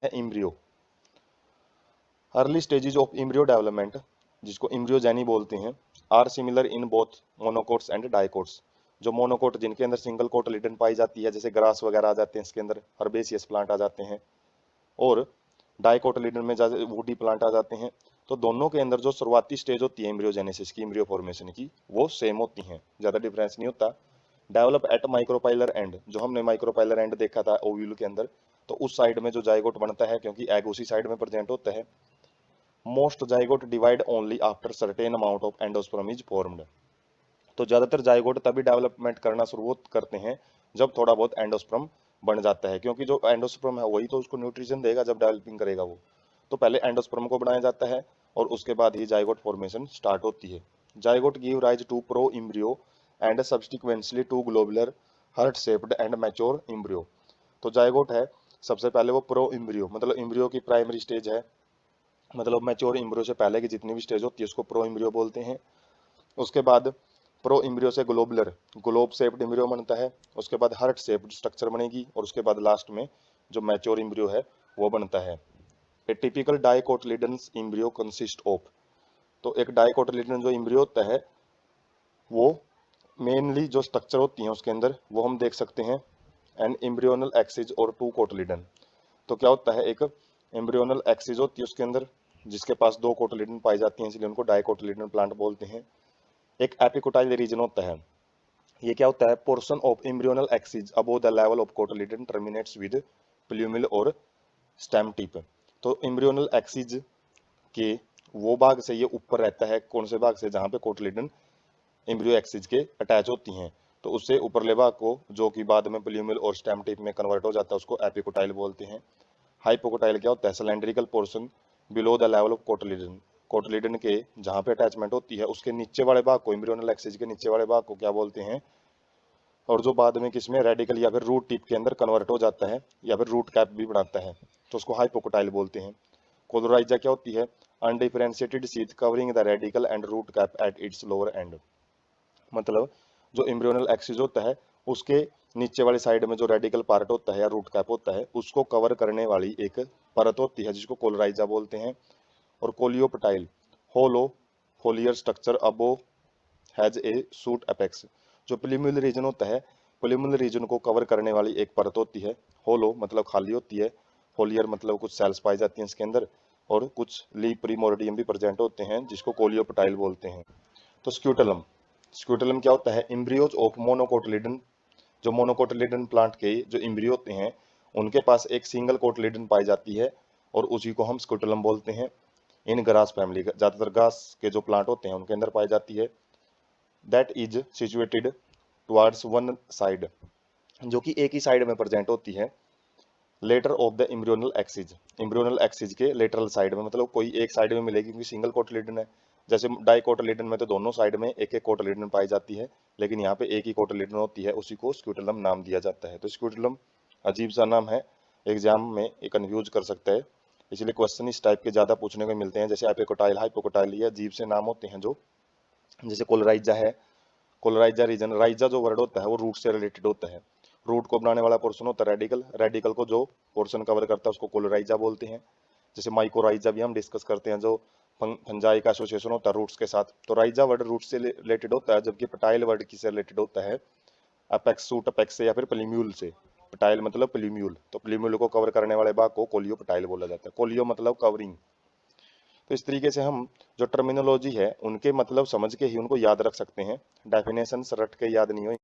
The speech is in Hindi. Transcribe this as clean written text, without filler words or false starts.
है embryo. Early stages of embryo development, जिसको इम्ब्रियोजेनी बोलते हैं, are similar in both monocots and dicots. जो मोनोकोट जिनके अंदर सिंगल कोटलिडन पाई जाती है, जैसे ग्रास वगैरह आ जाते हैं इसके अंदर, हर्बेसियस प्लांट आ जाते हैं, और डाइकोटलिडन में जैसे वुडी प्लांट आ जाते हैं। तो दोनों के अंदर जो शुरुआती स्टेज होती है इम्ब्रियोजेनेसिस की, इम्ब्रियो फॉर्मेशन की, वो सेम होती हैं, ज़्यादा डिफरेंस नहीं होता। डेवलप एट माइक्रोपाइलर एंड, जो हमने माइक्रोपाइलर एंड देखा था ओव्यूल के अंदर, तो उस साइड में जो जाइगोट बनता है, क्योंकि एग उसी साइड में प्रेजेंट होता है। Most zygote divide only after certain amount of endosperm is formed. तो ज़्यादातर जाइगोट तभी डेवलपमेंट करना शुरू करते हैं जब थोड़ा बहुत एंडोस्पर्म बन जाता है, क्योंकि जो एंडोस्पर्म है वही तो उसको न्यूट्रिशन देगा जब डेवलपिंग करेगा वो। तो पहले एंडोस्पर्म को बनाया जाता है और उसके बाद ही जाइगोट फॉर्मेशन स्टार्ट होती है। Zygote give rise to pro embryo and subsequently to globular heart shaped and mature embryo. तो जाइगोट है, सबसे पहले वो प्रो इम्ब्रियो, मतलब इम्ब्रियो की प्राइमरी स्टेज है, मतलब मैच्योर इम्ब्रियो से पहले की जितनी भी स्टेज होती है उसको प्रो इम्ब्रियो बोलते हैं। उसके बाद प्रो इम्ब्रियो से ग्लोबुलर, ग्लोब शेप्ड इम्ब्रियो बनता है। उसके बाद हार्ट शेप्ड स्ट्रक्चर बनेगी, और उसके बाद लास्ट में जो मैच्योर इम्ब्रियो है वो बनता है। ए typical dicotyledon embryo consist of, तो एक डाइकोटिलिडन जो इम्ब्रियो होता है वो मेनली जो स्ट्रक्चर होती है उसके अंदर वो हम देख सकते हैं, एन एम्ब्रियोनल एक्सिस और टू कोटिलिडन। तो क्या होता है, एक एम्ब्रियोनल एक्सिस होती है उसके अंदर जिसके पास दो कोटिलिडन पाई जाती हैं, इसलिए उनको डाइकोटिलिडन प्लांट बोलते हैं। एक एपिकोटाइल रीजन होता है, ये क्या होता है, portion of embryonal axis above the level of cotyledon terminates with प्लूमिल और स्टेम टिप। तो एम्ब्रियोनल एक्सिस के वो भाग से ये ऊपर रहता है, कौन से भाग से, जहाँ पे कोटिलिडन एम्ब्रियो एक्सिस के अटैच होती हैं, तो उससे ऊपरले भाग को, जो कि बाद में प्लूमिल और स्टेम टिप में कन्वर्ट हो जाता है, उसको एपिकोटाइल बोलते हैं। हाइपोकोटाइल क्या होता है, cylindrical portion below the level of cotyledon, cotyledon के जहाँ पे अटैचमेंट होती है उसके नीचे वाले भाग को, एम्ब्रियोनल एक्सिस के नीचे वाले भाग को क्या बोलते हैं, और जो बाद में किसमें रेडिकल या फिर रूट टिप के अंदर कन्वर्ट हो जाता है या फिर रूट कैप भी बनाता है, तो उसको हाइपोकोटाइल बोलते हैं। कोलोराइजा क्या होती है, undifferentiated sheath covering the radicle and root cap at its lower end. मतलब जो एम्ब्रियोनल एक्सिस होता है उसके नीचे वाली साइड में जो रेडिकल पार्ट होता है या रूट कैप होता है उसको कवर करने वाली एक परत होती है जिसको कोलोराइजा बोलते हैं। और coleoptile hollow foliar structure above has a shoot apex. जो प्लिम्यूल रीजन होता है, प्लिम्यूल रीजन को कवर करने वाली एक परत होती है। होलो मतलब खाली होती है, फोलियर मतलब कुछ सेल्स पाई जाती हैं इसके अंदर, और कुछ लीफ प्रीमोर्डियम भी प्रेजेंट होते हैं जिसको कोलियोपटाइल बोलते हैं। तो स्क्यूटलम, स्क्यूटलम क्या होता है, इम्ब्रियोज ऑफ मोनोकोटिलिडन। जो मोनोकोटिलिडन प्लांट के जो इम्ब्रियो होते हैं उनके पास एक सिंगल कोटिलिडन पाई जाती है और उसी को हम स्क्यूटलम बोलते हैं। इन ग्रास फैमिली, ज़्यादातर घास के जो प्लांट होते हैं उनके अंदर पाई जाती है। That is situated towards one side, जो कि एक ही साइड में प्रेजेंट होती है। Later of the embryonal axis, embryonal axis के लेटरल साइड में, मतलब कोई एक साइड में मिलेगी क्योंकि सिंगल कोटिलिडन है। जैसे डाइकोटिलिडन में तो दोनों साइड में एक एक कोटिलिडन पाई जाती है, लेकिन यहाँ पे एक ही कोटिलिडन होती है, उसी को स्क्यूटलम नाम दिया जाता है। तो स्क्यूटलम अजीब सा नाम है, एग्जाम में ये कन्फ्यूज कर सकता है, इसलिए क्वेश्चन इस टाइप के ज़्यादा पूछने को मिलते हैं, जैसे एपिकोटाइल, हाइपोकोटाइल, ये अजीब से नाम होते हैं। जो जैसे कोलराइजा है, कोलराइजा रीजन, राइजा जो वर्ड होता है वो रूट से रिलेटेड होता है। रूट को बनाने वाला पोर्शन होता है रेडिकल, रेडिकल को जो पोर्शन कवर करता है उसको कोलोराइजा बोलते हैं। जैसे माइकोराइजा भी हम डिस्कस करते हैं, जो फंजाई का एसोसिएशन होता है रूट्स के साथ, तो राइजा वर्ड रूट से रिलेटेड होता है, जबकि पटाइल वर्ड किससे रिलेटेड होता है, अपेक्स, सूट अपेक्स से या फिर प्लीम्यूल से। पटाइल मतलब प्लीम्यूल, तो प्लीम्यूल को कवर करने वाले भाग को कोलियो पटाइल बोला जाता है। कोलियो मतलब कवरिंग। तो इस तरीके से हम जो टर्मिनोलॉजी है उनके मतलब समझ के ही उनको याद रख सकते हैं, डेफिनेशन रट के याद नहीं हो।